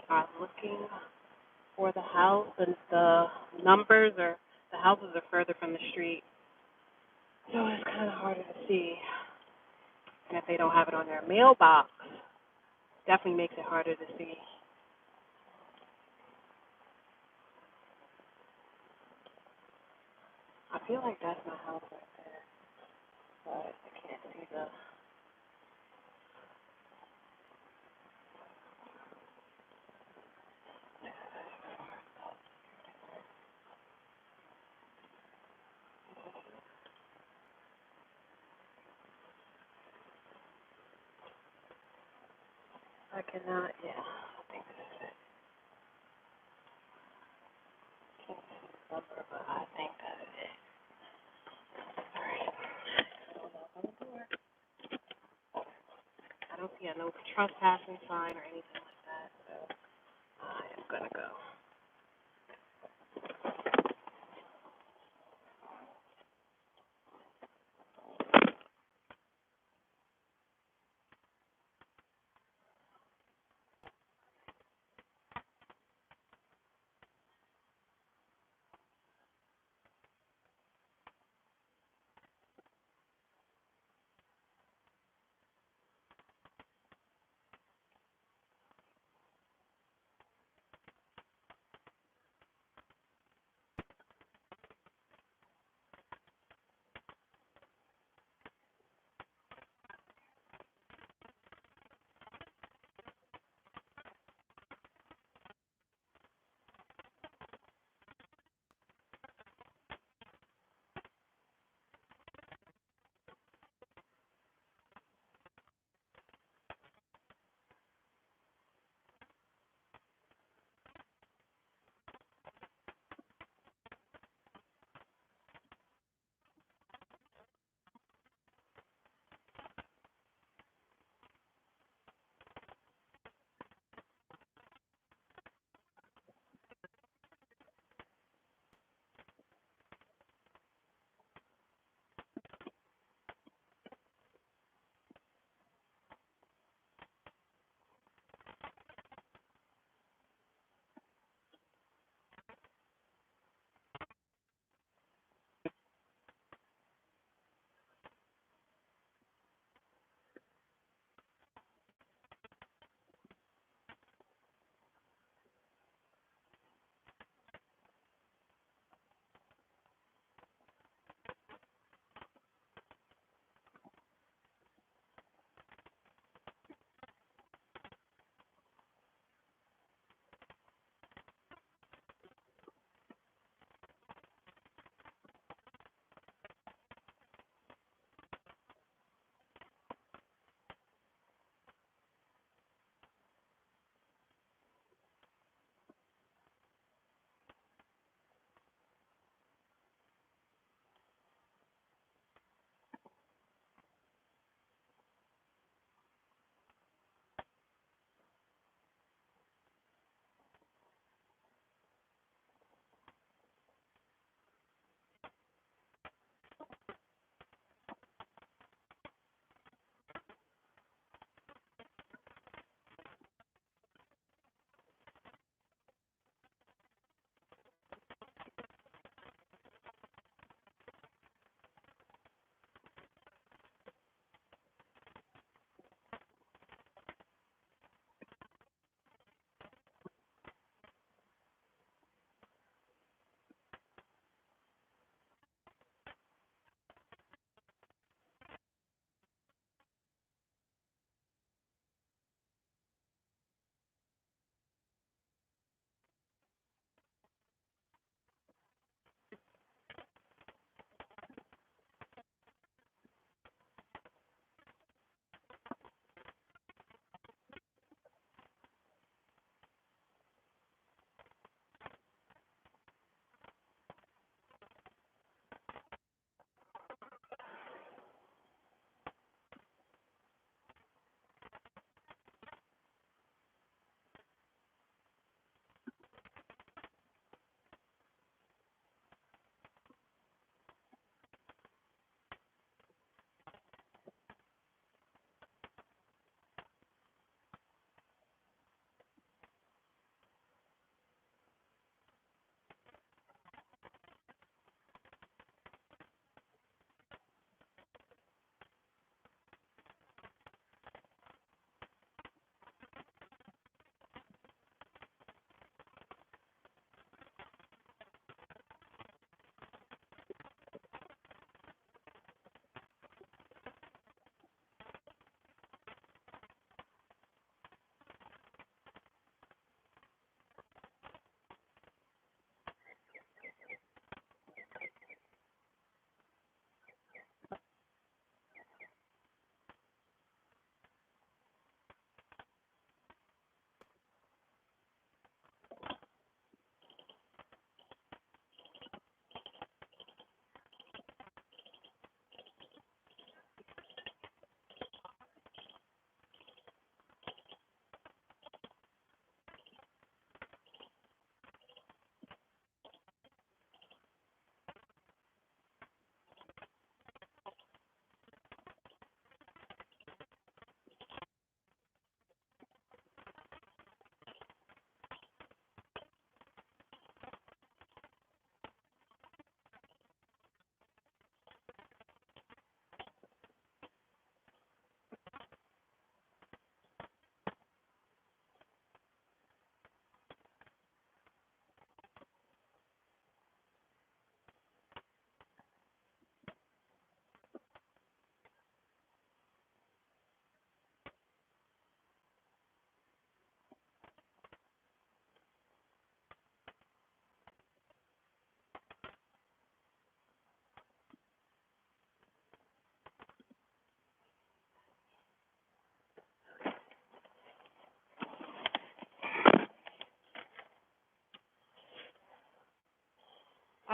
are looking for the house, and the numbers or the houses are further from the street, so it's kind of harder to see. And if they don't have it on their mailbox, definitely makes it harder to see. I feel like that's my house right there, but I can't see the. I cannot. Yeah, I think this is it. Can't see the number, but I think that is it. All right. So I'll knock on the door. I don't see a no trespassing sign or anything like that, so I am gonna go.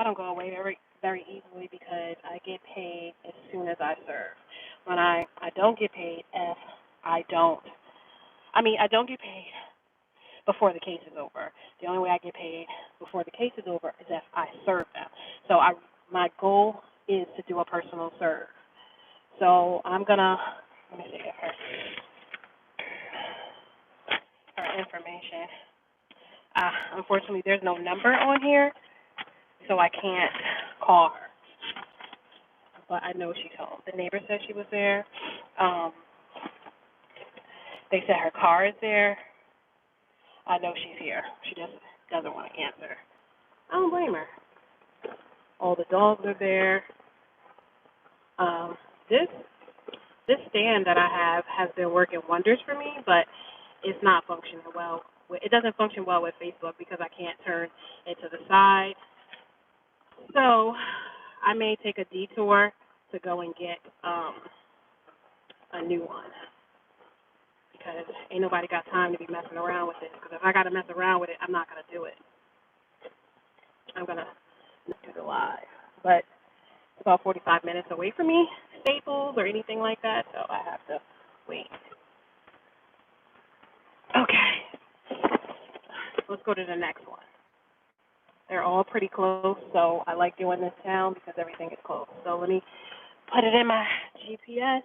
I don't go away very easily because I get paid as soon as I serve. When I don't get paid if I don't I don't get paid before the case is over. The only way I get paid before the case is over is if I serve them. So my goal is to do a personal serve. So I'm gonna let me see her information. Unfortunately, there's no number on here, so I can't call her. But I know she's home. The neighbor said she was there. They said her car is there. I know she's here. She just doesn't want to answer. I don't blame her. All the dogs are there. This stand that I have has been working wonders for me, but it's not functioning well. It doesn't function well with Facebook because I can't turn it to the side. So I may take a detour to go and get a new one because ain't nobody got time to be messing around with it. Because if I got to mess around with it, I'm not going to do it. I'm going to do the live. But it's about 45 minutes away from me, Staples or anything like that, so I have to wait. Okay. Let's go to the next one. They're all pretty close, so I like doing this town because everything is close. So let me put it in my GPS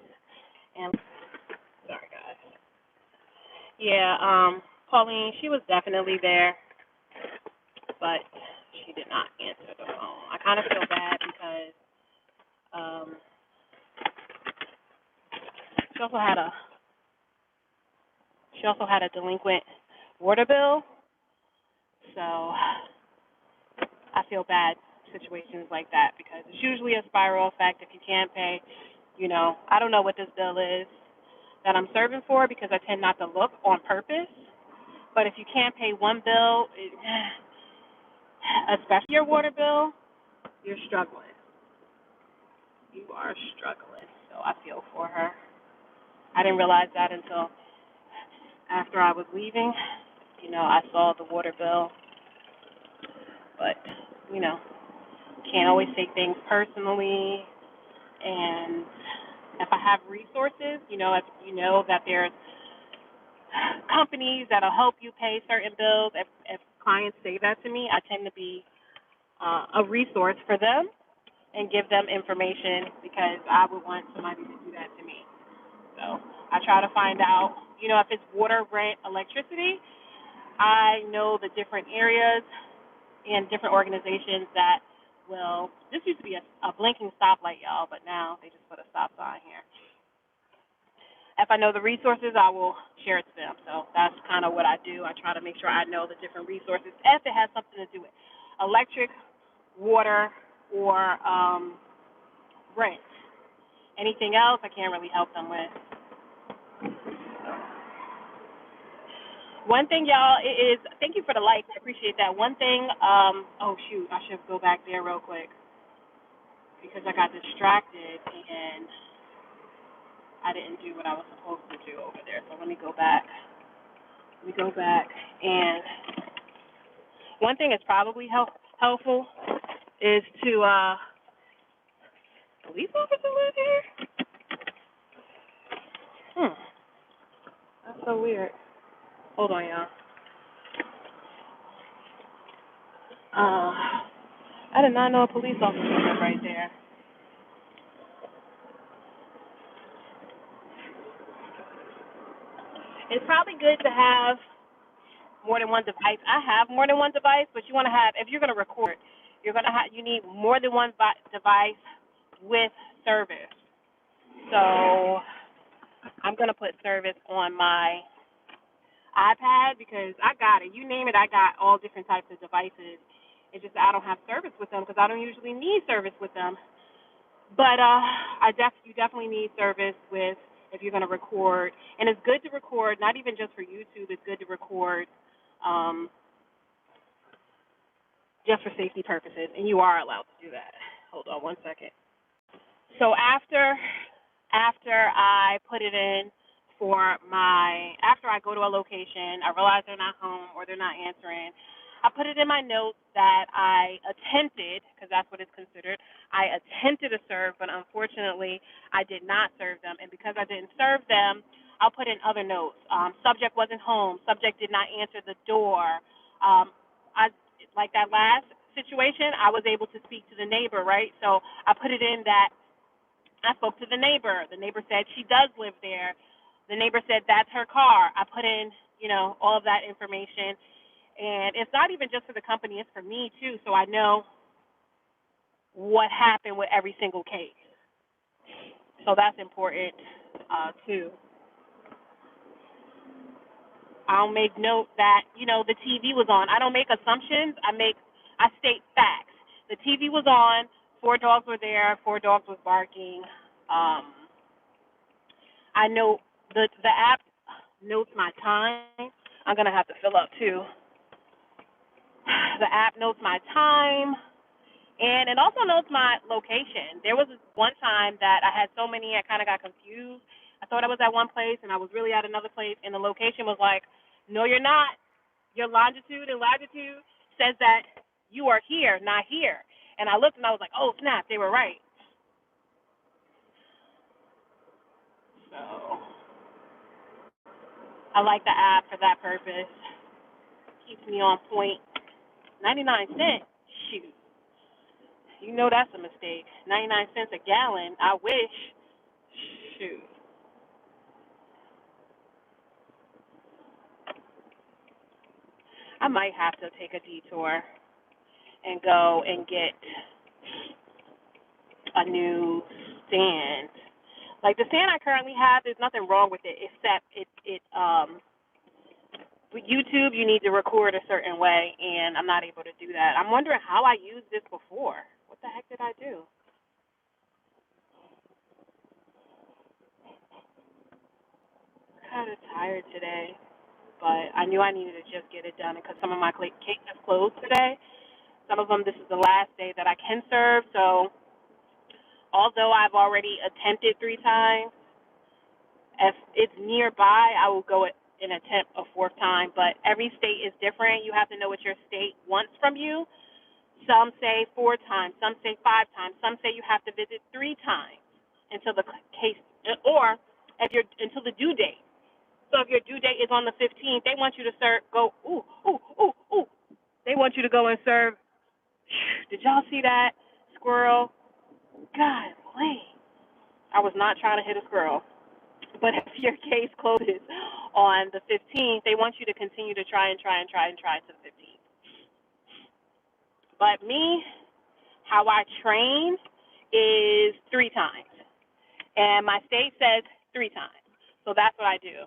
and sorry guys. Yeah, Pauline, she was definitely there, but she did not answer the phone. I kind of feel bad because she also had a delinquent water bill, so I feel bad situations like that because it's usually a spiral effect. If you can't pay, I don't know what this bill is that I'm serving for because I tend not to look on purpose. But if you can't pay one bill, especially your water bill, you're struggling. You are struggling. So I feel for her. I didn't realize that until after I was leaving. I saw the water bill. But, can't always take things personally. And if I have resources, if you know that there's companies that'll help you pay certain bills, if clients say that to me, I tend to be a resource for them and give them information because I would want somebody to do that to me. So I try to find out, if it's water, rent, electricity, I know the different areas and different organizations that will, this used to be a blinking stoplight, y'all, but now they just put a stop sign here. If I know the resources, I will share it to them. So that's kind of what I do. I try to make sure I know the different resources if it has something to do with electric, water, or rent. Anything else, I can't really help them with. One thing, y'all, is thank you for the likes. I appreciate that. One thing, oh, shoot, I should go back there real quick because I got distracted and I didn't do what I was supposed to do over there. So let me go back. And one thing that's probably helpful is to, police officer live here? That's so weird. Hold on, y'all. I did not know a police officer lived right there. It's probably good to have more than one device. I have more than one device, but you want to have, if you're going to record, you need more than one device with service. So I'm going to put service on my iPad because I got it. You name it, I got all different types of devices. It's just I don't have service with them because I don't usually need service with them. But you definitely need service with if you're going to record. And it's good to record, not even just for YouTube. It's good to record just for safety purposes, and you are allowed to do that. Hold on one second. So after I put it in after I go to a location, I realize they're not home or they're not answering, I put it in my notes that I attempted, because that's what it's considered. I attempted to serve, but unfortunately, I did not serve them. And because I didn't serve them, I'll put in other notes. Subject wasn't home. Subject did not answer the door. I like that last situation. I was able to speak to the neighbor, right? So I put it in that I spoke to the neighbor. The neighbor said she does live there. The neighbor said that's her car. I put in, all of that information. And it's not even just for the company, it's for me too, so I know what happened with every single case. So that's important too. I'll make note that, the TV was on. I don't make assumptions. I state facts. The TV was on, 4 dogs were there, 4 dogs was barking. I know the app notes my time. I'm gonna have to fill up too. The app notes my time, and it also knows my location. There was one time that I had so many, I kind of got confused. I thought I was at one place, and I was really at another place, and the location was like, no, you're not. Your longitude and latitude says that you are here, not here. And I looked, and I was like, oh, snap, they were right. So I like the app for that purpose. Keeps me on point. 99 cents. Shoot. You know that's a mistake. 99 cents a gallon. I wish. Shoot. I might have to take a detour and go and get a new stand. Like the stand I currently have, there's nothing wrong with it except with YouTube you need to record a certain way, and I'm not able to do that. I'm wondering how I used this before. What the heck did I do? I'm kind of tired today, but I knew I needed to just get it done because some of my cases closed today. Some of them, this is the last day that I can serve. So although I've already attempted 3 times, if it's nearby, I will go and attempt a 4th time. But every state is different. You have to know what your state wants from you. Some say 4 times, some say 5 times, some say you have to visit 3 times until the case, or if you're until the due date. So if your due date is on the 15th, they want you to serve. Go ooh ooh ooh ooh. They want you to go and serve. Did y'all see that squirrel? God, I was not trying to hit a squirrel. But if your case closes on the 15th, they want you to continue to try and try and try and try to the 15th. But me, how I train is 3 times. And my state says 3 times. So that's what I do.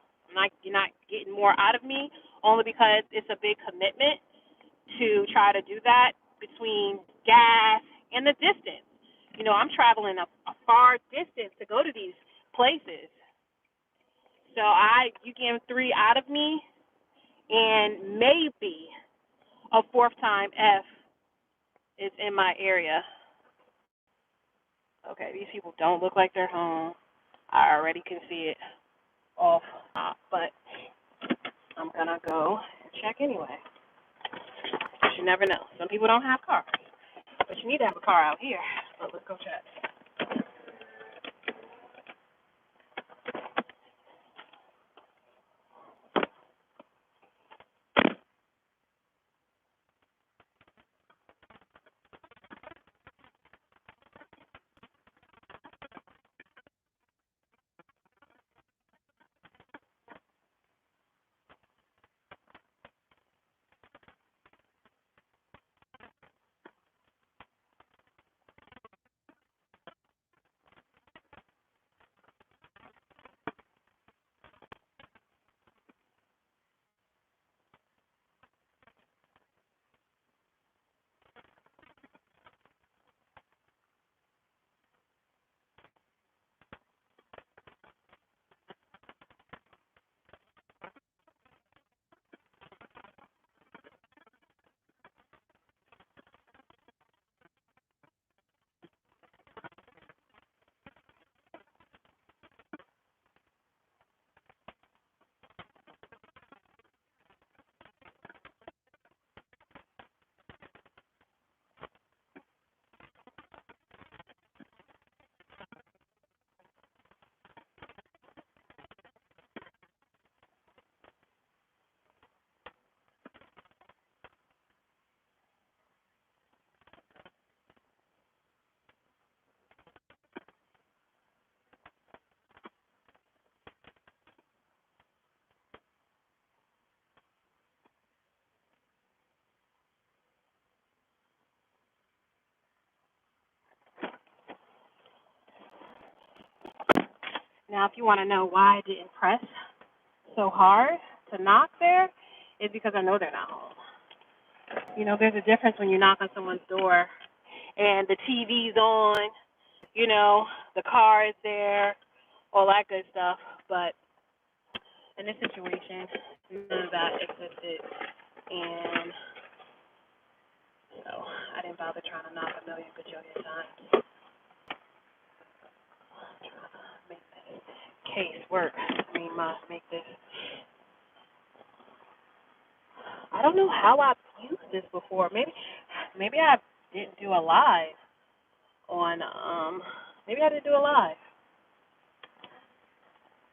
You're not getting more out of me, only because it's a big commitment to try to do that between gas and the distance. I'm traveling a far distance to go to these places. So you get 3 out of me, and maybe a 4th time if it's in my area. Okay, these people don't look like they're home. I already can see it off, but I'm gonna go and check anyway. You never know. Some people don't have cars, but you need to have a car out here. So let's go check. Now, if you want to know why I didn't press so hard to knock there, it's because I know they're not home. You know, there's a difference when you knock on someone's door and the TV's on, you know, the car is there, all that good stuff. But in this situation, none of that existed. And so I didn't bother trying to knock a million bajillion times. I'm trying to make this case work. Must make this. I don't know how I've used this before. Maybe I didn't do a live on maybe I didn't do a live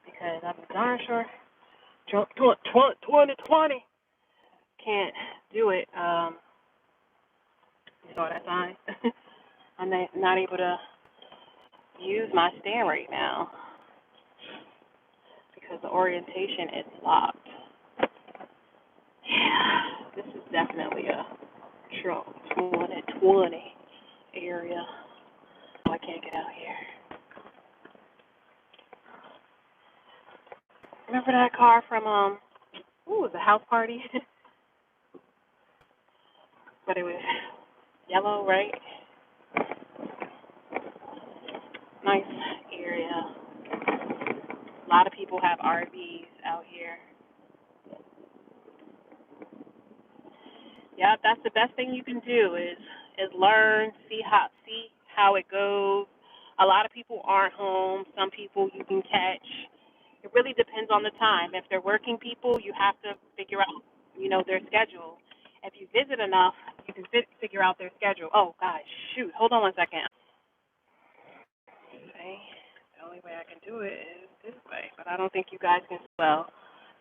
because I'm darn sure 2020 can't do it. You saw that sign? I'm not able to use my stand right now because the orientation is locked. Yeah, this is definitely a Trump 2020 area. Oh, I can't get out here. Remember that car from it was a house party? But it was yellow, right? Nice area. A lot of people have RVs out here. Yeah, that's the best thing you can do is learn, see how it goes. A lot of people aren't home. Some people you can catch. It really depends on the time. If they're working people, you have to figure out, you know, their schedule. If you visit enough, you can figure out their schedule. Oh, gosh, shoot. Hold on one second. Okay. The only way I can do it is this way, but I don't think you guys can well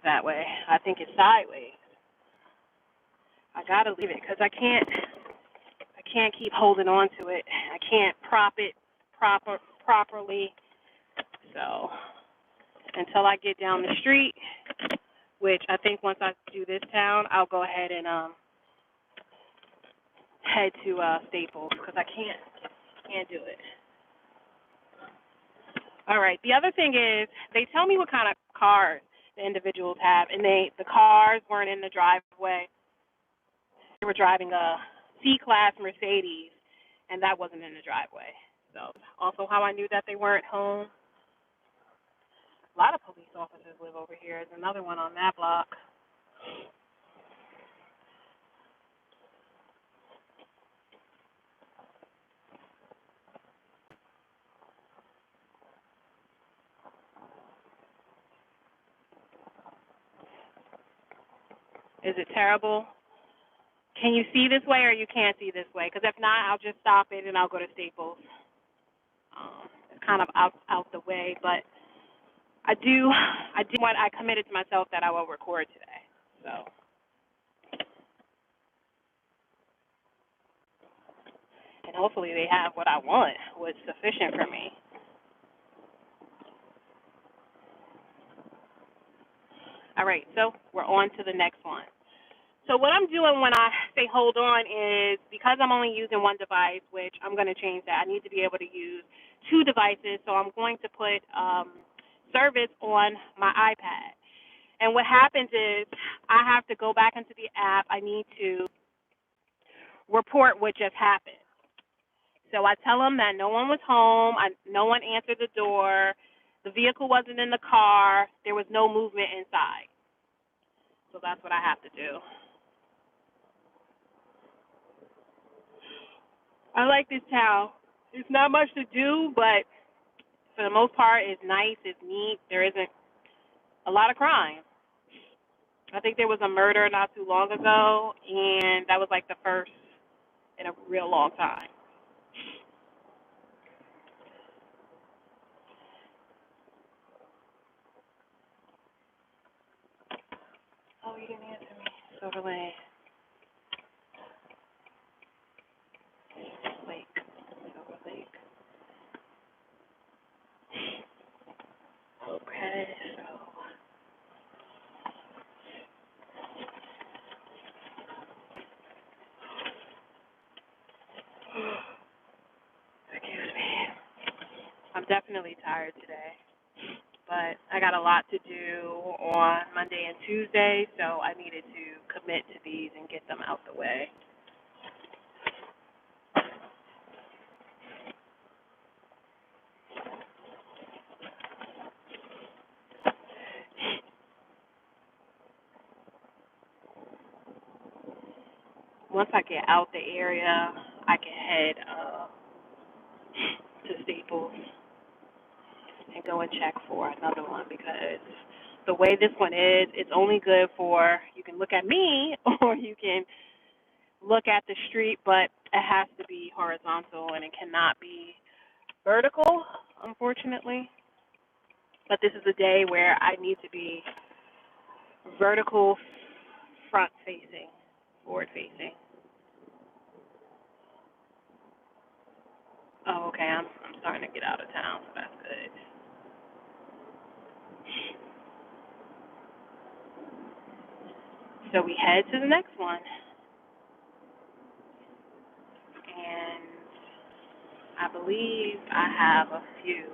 that way. I think it's sideways. I got to leave it because I can't keep holding on to it. I can't prop it properly. So until I get down the street, which I think once I do this town, I'll go ahead and head to Staples because I can't do it. All right. The other thing is they tell me what kind of cars the individuals have, and the cars weren't in the driveway. They were driving a C-Class Mercedes, and that wasn't in the driveway. So also how I knew that they weren't home. A lot of police officers live over here. There's another one on that block. Is it terrible? Can you see this way or you can't see this way? Because if not, I'll just stop it and I'll go to Staples. It's kind of out the way, but I do what I committed to myself that I will record today. So. And hopefully they have what I want, what's sufficient for me. All right, so we're on to the next one. So what I'm doing when I say hold on is because I'm only using one device, which I'm going to change that. I need to be able to use two devices, so I'm going to put service on my iPad. And what happens is I have to go back into the app. I need to report what just happened. So I tell them that no one was home, no one answered the door, the vehicle wasn't in the car, there was no movement inside. So that's what I have to do. I like this town. There's not much to do, but for the most part, it's nice, it's neat. There isn't a lot of crime. I think there was a murder not too long ago, and that was like the first in a real long time. Oh, you didn't answer me. Silver Lake. Silver Lake. Okay, so. Excuse me. I'm definitely tired today. But I got a lot to do on Monday and Tuesday, so I needed to commit to these and get them out the way. Once I get out the area, I can head to Staples and go and check for another one because the way this one is, it's only good for, you can look at me or you can look at the street, but it has to be horizontal and it cannot be vertical, unfortunately. But this is a day where I need to be vertical, front facing, forward facing. Oh, okay, I'm starting to get out of town, so that's good. So we head to the next one, and I believe I have a few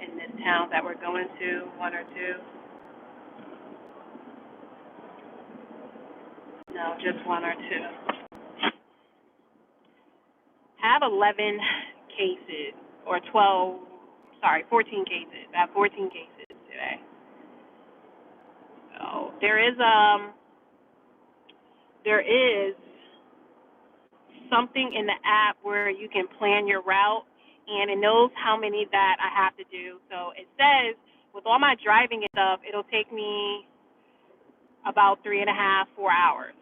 in this town that we're going to, one or two. No, just one or two. I have 11 cases, or 12, sorry, 14 cases. I have 14 cases today. So there is something in the app where you can plan your route, and it knows how many that I have to do. So it says with all my driving and stuff, it'll take me about 3.5, 4 hours.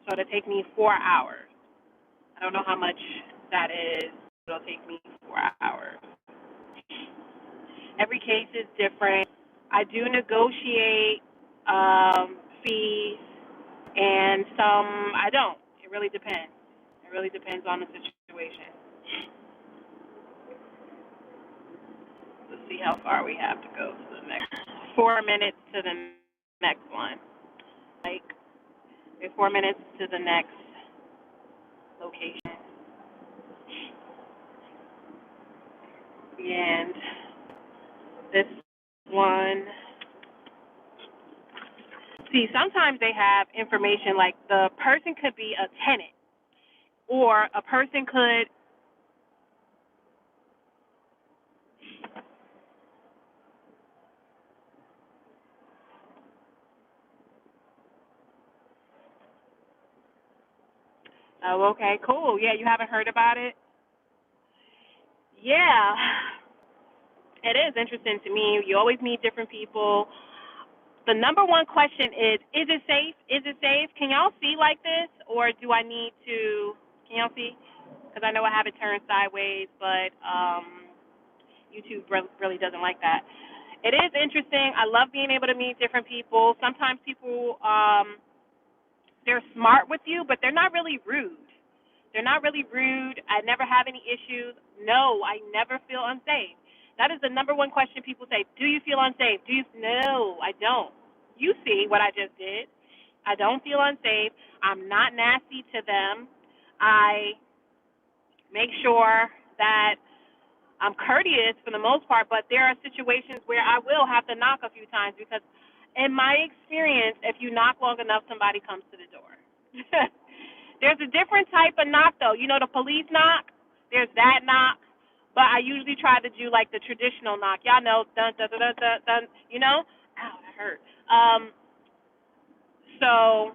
So it'll take me 4 hours. I don't know how much that is. It'll take me 4 hours. Every case is different. I do negotiate fees, and some I don't. It really depends. It really depends on the situation. Let's see how far we have to go to the next. 4 minutes to the next one. Like, 4 minutes to the next location. And this one, see, sometimes they have information like the person could be a tenant, or a person could, oh, okay, cool. Yeah, you haven't heard about it? Yeah, it is interesting to me. You always meet different people. The number one question is it safe? Is it safe? Can y'all see like this, or do I need to, can y'all see? Because I know I have it turned sideways, but YouTube really doesn't like that. It is interesting. I love being able to meet different people. Sometimes people, they're smart with you, but they're not really rude. They're not really rude. I never have any issues. No, I never feel unsafe. That is the number one question people say. Do you feel unsafe? No, I don't. You see what I just did. I don't feel unsafe. I'm not nasty to them. I make sure that I'm courteous for the most part, but there are situations where I will have to knock a few times because in my experience, if you knock long enough, somebody comes to the door. There's a different type of knock, though. You know, the police knock, there's that knock, but I usually try to do, like, the traditional knock. Y'all know, dun, dun, dun, dun, dun, dun, you know? Ow, that hurt. So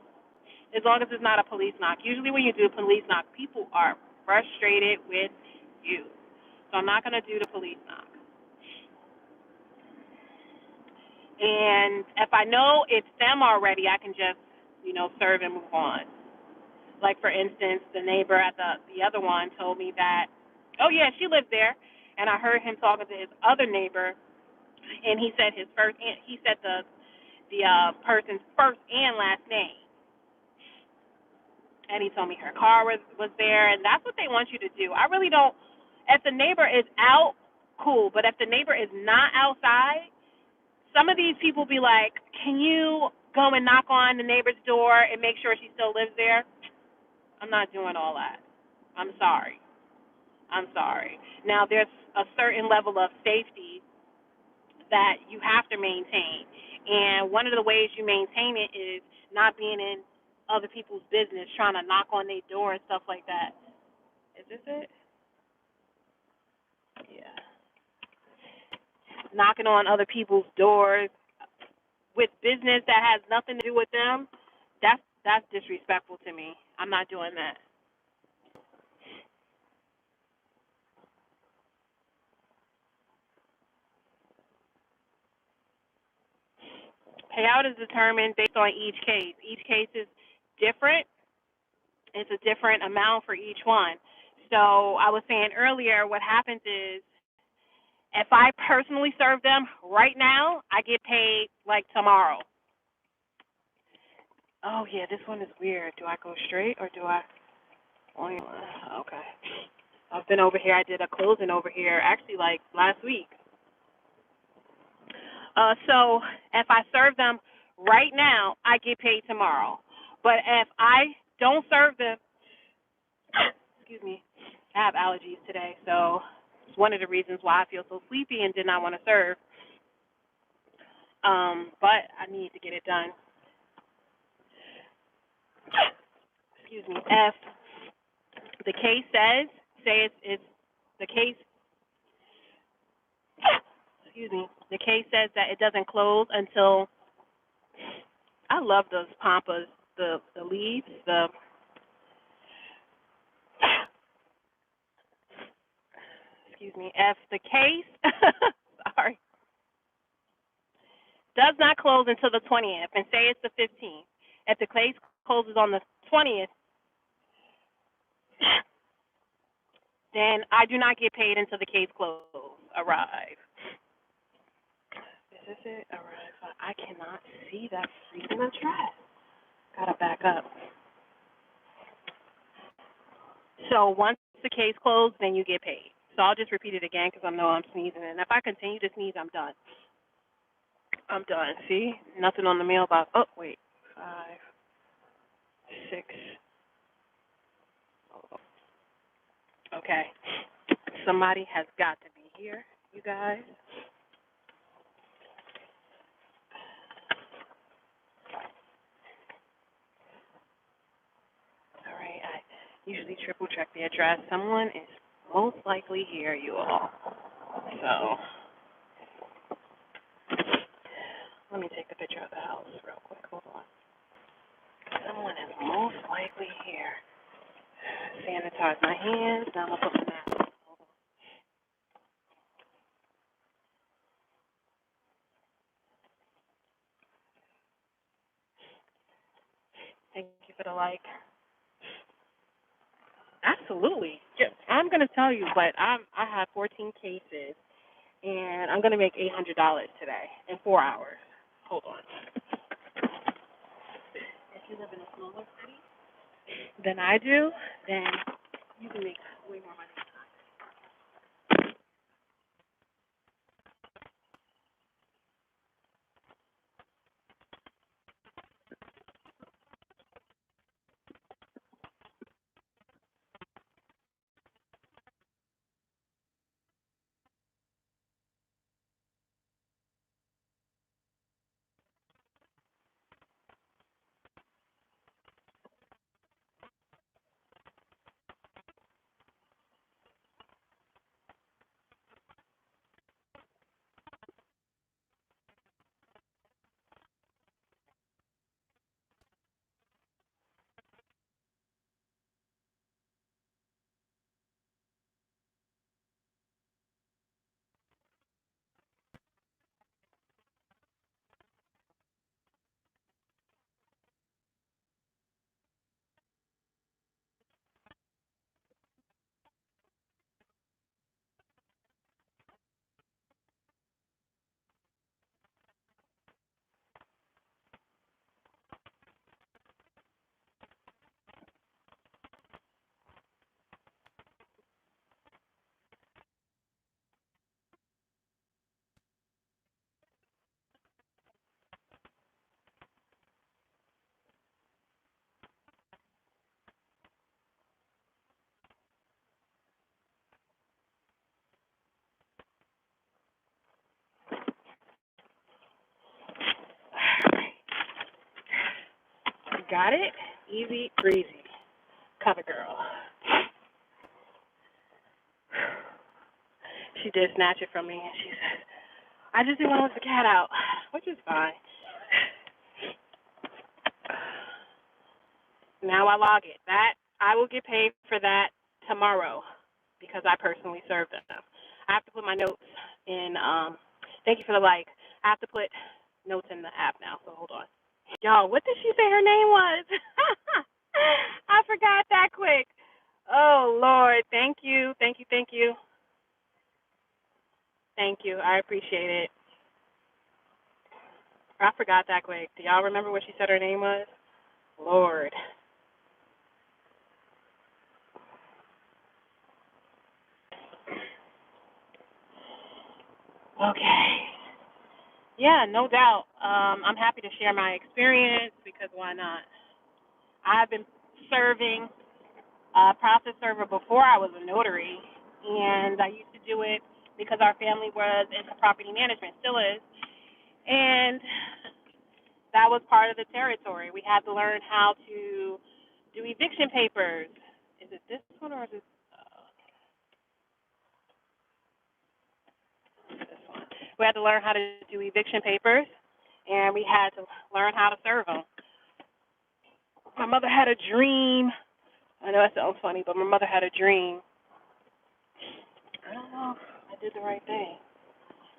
as long as it's not a police knock. Usually when you do a police knock, people are frustrated with you. So I'm not going to do the police knock. And if I know it's them already, I can just, serve and move on. Like, for instance, the neighbor at the other one told me that, oh, yeah, she lives there. And I heard him talking to his other neighbor, and he said the person's first and last name. And he told me her car was there, and that's what they want you to do. I really don't. If the neighbor is out, cool. But if the neighbor is not outside, some of these people be like, can you go and knock on the neighbor's door and make sure she still lives there? I'm not doing all that. I'm sorry. Now, there's a certain level of safety that you have to maintain. And one of the ways you maintain it is not being in other people's business, trying to knock on their door and stuff like that. Is this it? Yeah. Knocking on other people's doors with business that has nothing to do with them. That's disrespectful to me. I'm not doing that. Payout is determined based on each case. Each case is different. It's a different amount for each one. So I was saying earlier, what happens is if I personally serve them right now, I get paid like tomorrow. Oh yeah, this one is weird. Do I go straight or do I? Okay. I've been over here. I did a closing over here actually like last week. So if I serve them right now, I get paid tomorrow. But if I don't serve them, excuse me, I have allergies today, so it's one of the reasons why I feel so sleepy and did not want to serve. But I need to get it done. Excuse me. If the case says, say it's the case, excuse me, the case says that it doesn't close until, I love those pampas, the leaves, excuse me, if the case, sorry, does not close until the 20th, and say it's the 15th, if the case closes on the 20th, then I do not get paid until the case close arrive. Is this it? Arrive. I cannot see that freaking address. Gotta back up. So once the case closed, then you get paid. So I'll just repeat it again because I know I'm sneezing, and if I continue to sneeze, I'm done. I'm done. See? Nothing on the mailbox. Oh, wait. 5, 6. Okay. Somebody has got to be here, you guys. All right. I usually triple check the address. Someone is most likely here, you all. So let me take a picture of the house real quick. Hold on. Someone is most likely here. Sanitize my hands. Now I'm going to put the mask on. Thank you for the like. Absolutely. Yeah, I'm going to tell you, but I have 14 cases, and I'm going to make $800 today in 4 hours. Hold on. If you live in a smaller city than I do, then you can make way more money. Got it? Easy breezy. Cover girl. She did snatch it from me, and she said, I just didn't want to let the cat out, which is fine. Now I log it. That I will get paid for that tomorrow because I personally served them. I have to put my notes in. Thank you for the like. I have to put notes in the app now, so hold on. Y'all, what did she say her name was? I forgot that quick. Oh, Lord. Thank you. Thank you. Thank you. Thank you. I appreciate it. I forgot that quick. Do y'all remember what she said her name was? Lord. Okay. Yeah, no doubt. I'm happy to share my experience because why not? I've been serving process server before I was a notary, and I used to do it because our family was into property management, still is, and that was part of the territory. We had to learn how to do eviction papers. Is it this one or is it this one? We had to learn how to do eviction papers, and we had to learn how to serve them. My mother had a dream. I know that sounds funny, but my mother had a dream. I don't know if I did the right thing.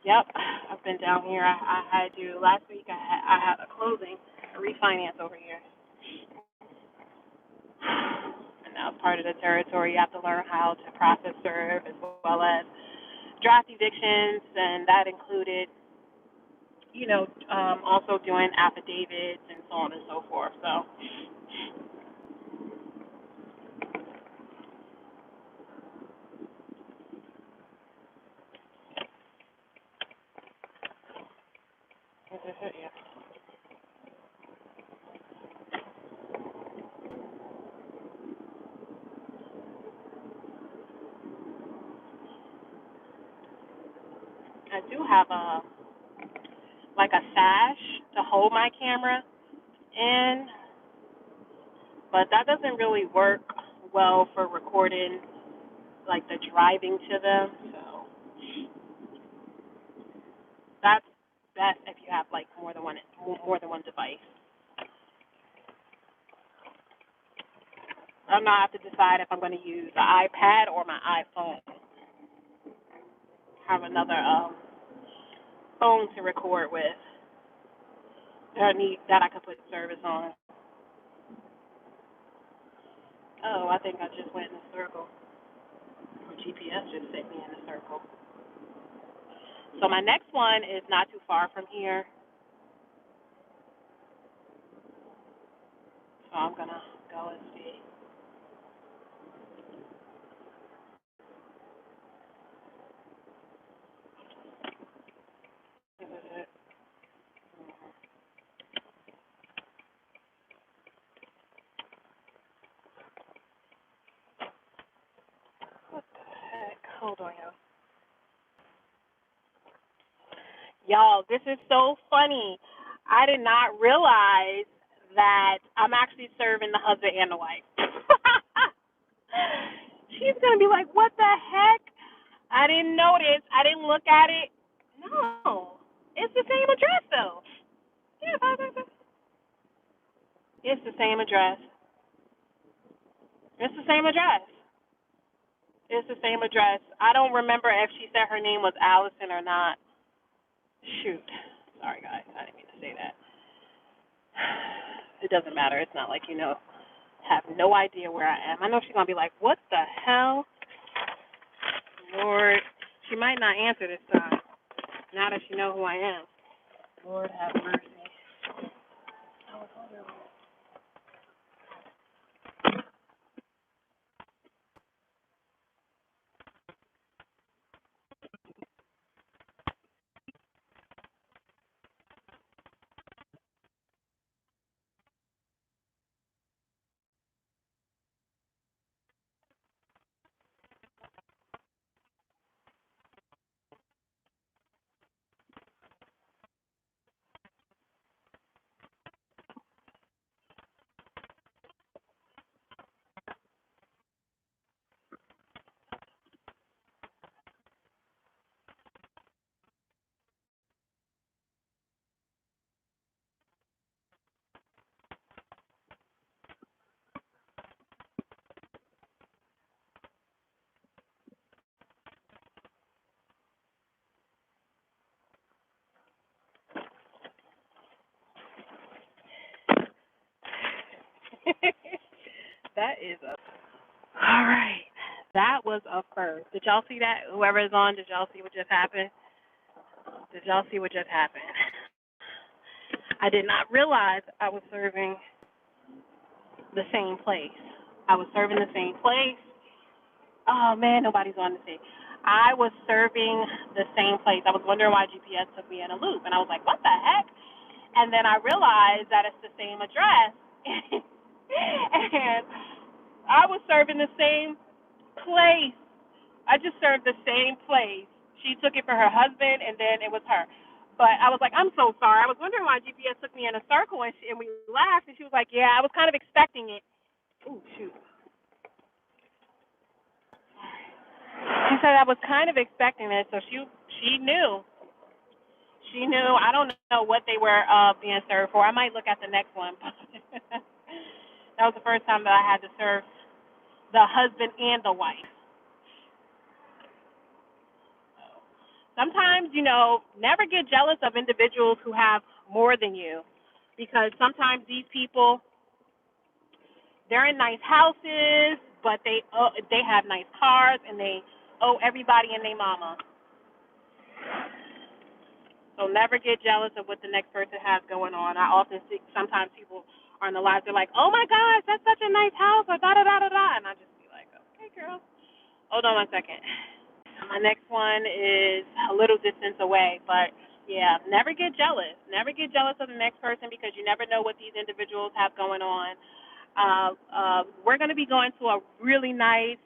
Yep, I've been down here. I had to last week. I had a closing, a refinance over here, and that was part of the territory. You have to learn how to process serve as well as draft evictions, and that included, also doing affidavits and so on and so forth. So, yeah. I do have a sash to hold my camera in, but that doesn't really work well for recording like the driving to them. So that's best if you have like more than one device. I'm gonna have to decide if I'm going to use the iPad or my iPhone. Have another phone to record with that I can put service on. Oh, I think I just went in a circle. My GPS just sent me in a circle. So my next one is not too far from here. So I'm gonna go and see. This is it. What the heck? Hold on, y'all. Y'all, this is so funny. I did not realize that I'm actually serving the husband and the wife. She's gonna be like, "What the heck? I didn't notice. I didn't look at it." No, it's the same address though. Yeah, it's the same address. It's the same address. It's the same address. I don't remember if she said her name was Allison or not. Shoot. Sorry, guys. I didn't mean to say that. It doesn't matter. It's not like have no idea where I am. I know she's gonna be like, "What the hell?" Lord, she might not answer this time. Now that she know who I am. Lord have mercy. That is a. All right. That was a first. Did y'all see that? Whoever is on, did y'all see what just happened? Did y'all see what just happened? I did not realize I was serving the same place. I was serving the same place. Oh man, nobody's on the scene. I was serving the same place. I was wondering why GPS took me in a loop, and I was like, "What the heck?" And then I realized that it's the same address, and I was serving the same place. I just served the same place. She took it for her husband, and then it was her. But I was like, "I'm so sorry. I was wondering why GPS took me in a circle," and we laughed, and she was like, "Yeah, I was kind of expecting it." Ooh, shoot. She said I was kind of expecting it, so she knew. She knew. I don't know what they were being served for. I might look at the next one. That was the first time that I had to serve the husband and the wife. Sometimes, never get jealous of individuals who have more than you, because sometimes these people, they're in nice houses, but they have nice cars, and they owe everybody and their mama. So never get jealous of what the next person has going on. I often see sometimes people are in the lives, they're like, "Oh my gosh, that's such a nice house," or da da da da da, and I just be like, "Okay, girl, hold on one second." My next one is a little distance away, but yeah, never get jealous. Never get jealous of the next person, because you never know what these individuals have going on. We're going to be going to a really nice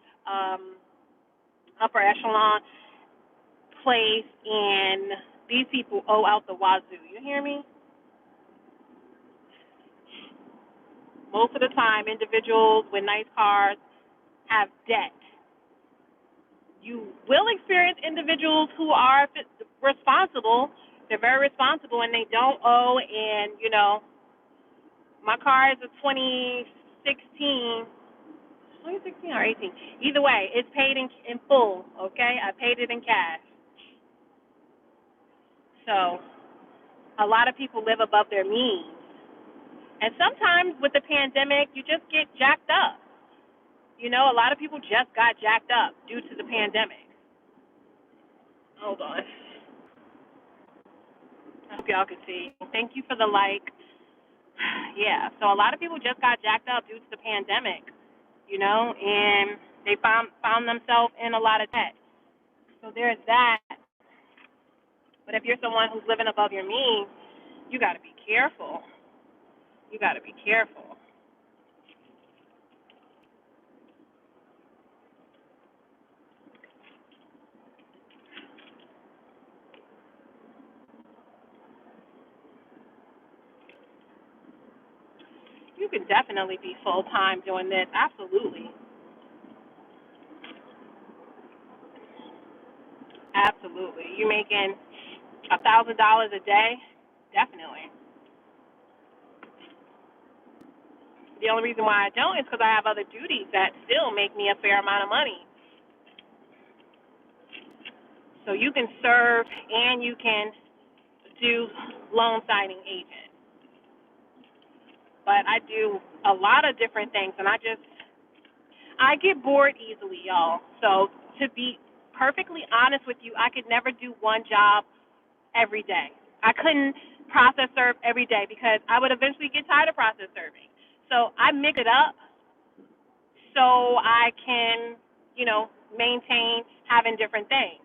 upper echelon place, and these people owe out the wazoo. You hear me? Most of the time, individuals with nice cars have debt. You will experience individuals who are responsible. They're very responsible, and they don't owe. And, my car is a 2016, 2016 or 18. Either way, it's paid in full, okay? I paid it in cash. So a lot of people live above their means. And sometimes with the pandemic, you just get jacked up. A lot of people just got jacked up due to the pandemic. Hold on. I hope y'all can see. Thank you for the like. Yeah, so a lot of people just got jacked up due to the pandemic, and they found themselves in a lot of debt. So there's that. But if you're someone who's living above your means, you got to be careful. You got to be careful. You can definitely be full time doing this. Absolutely. Absolutely. You making $1,000 a day? Definitely. The only reason why I don't is because I have other duties that still make me a fair amount of money. So you can serve and you can do loan signing agent. But I do a lot of different things, and I get bored easily, y'all. So to be perfectly honest with you, I could never do one job every day. I couldn't process serve every day because I would eventually get tired of process serving. So I mix it up so I can, maintain having different things.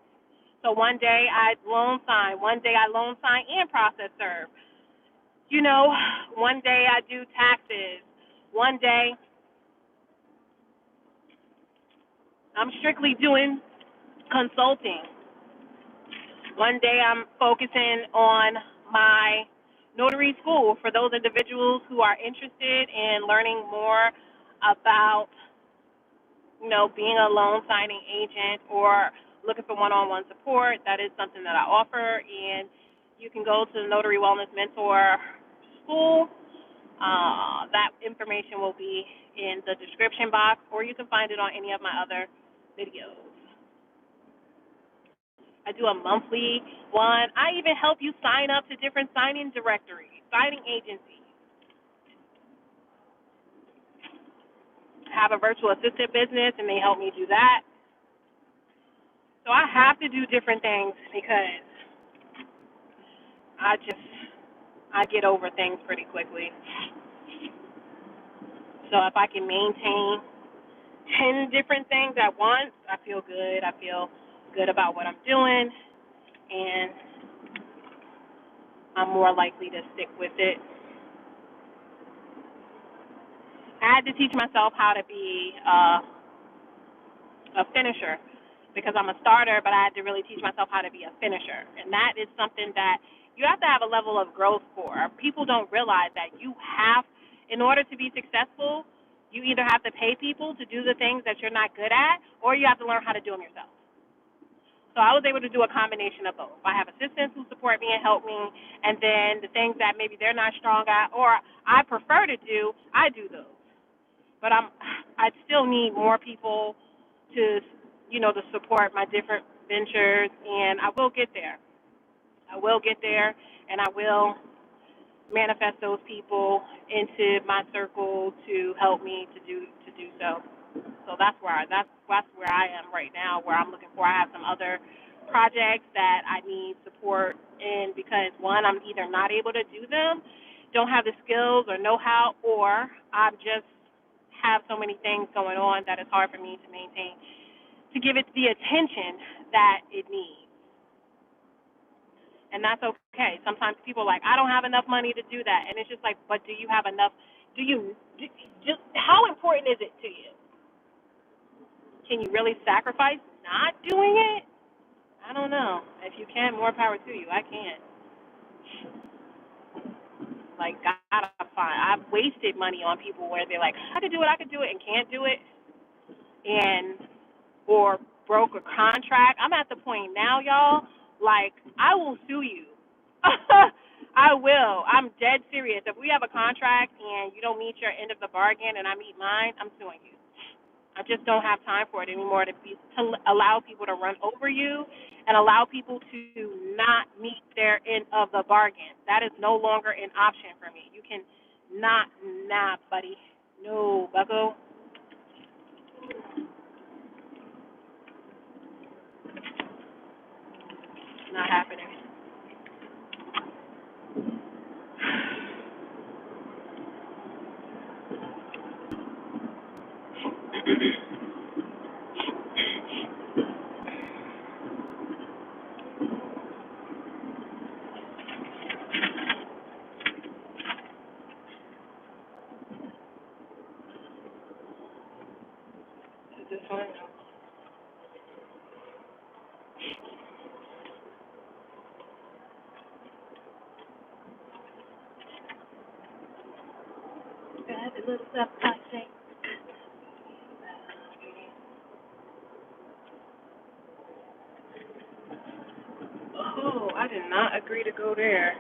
So one day I loan sign, one day I loan sign and process serve. One day I do taxes. One day I'm strictly doing consulting. One day I'm focusing on my notary school for those individuals who are interested in learning more about, being a loan signing agent or looking for one-on-one support. That is something that I offer, and you can go to the Notary Wellness Mentor School. That information will be in the description box, or you can find it on any of my other videos. I do a monthly one. I even help you sign up to different signing directories, signing agencies. have a virtual assistant business, and they help me do that. So I have to do different things because I get over things pretty quickly. So if I can maintain 10 different things at once, I feel good. I feel good about what I'm doing, and I'm more likely to stick with it. I had to teach myself how to be a finisher because I'm a starter, but I had to really teach myself how to be a finisher. And that is something that you have to have a level of growth for. People don't realize that in order to be successful, you either have to pay people to do the things that you're not good at, or you have to learn how to do them yourself. So I was able to do a combination of both. I have assistants who support me and help me, and then the things that maybe they're not strong at or I prefer to do, I do those. But I still need more people to, to support my different ventures, and I will get there. I will get there, and I will manifest those people into my circle to help me to do so. So that's where I am right now, where I'm looking for. I have some other projects that I need support in because one, I'm either not able to do them, don't have the skills or know-how, or I'm just have so many things going on that it's hard for me to maintain, to give it the attention that it needs. And that's okay. Sometimes people are like, I don't have enough money to do that. And it's just like, but do you have enough? Just how important is it to you? Can you really sacrifice not doing it? I don't know. If you can, more power to you. I can't. Like, God, I'm fine. I've wasted money on people where they're like, I could do it, and can't do it. Or broke a contract. I'm at the point now, y'all, like, I will sue you. I will. I'm dead serious. If we have a contract and you don't meet your end of the bargain and I meet mine, I'm suing you. I just don't have time for it anymore to allow people to run over you and allow people to not meet their end of the bargain. That is no longer an option for me. You can not, buddy. No, bucko. Not happening. Is this one? Got a little stuff I say. Oh, I did not agree to go there.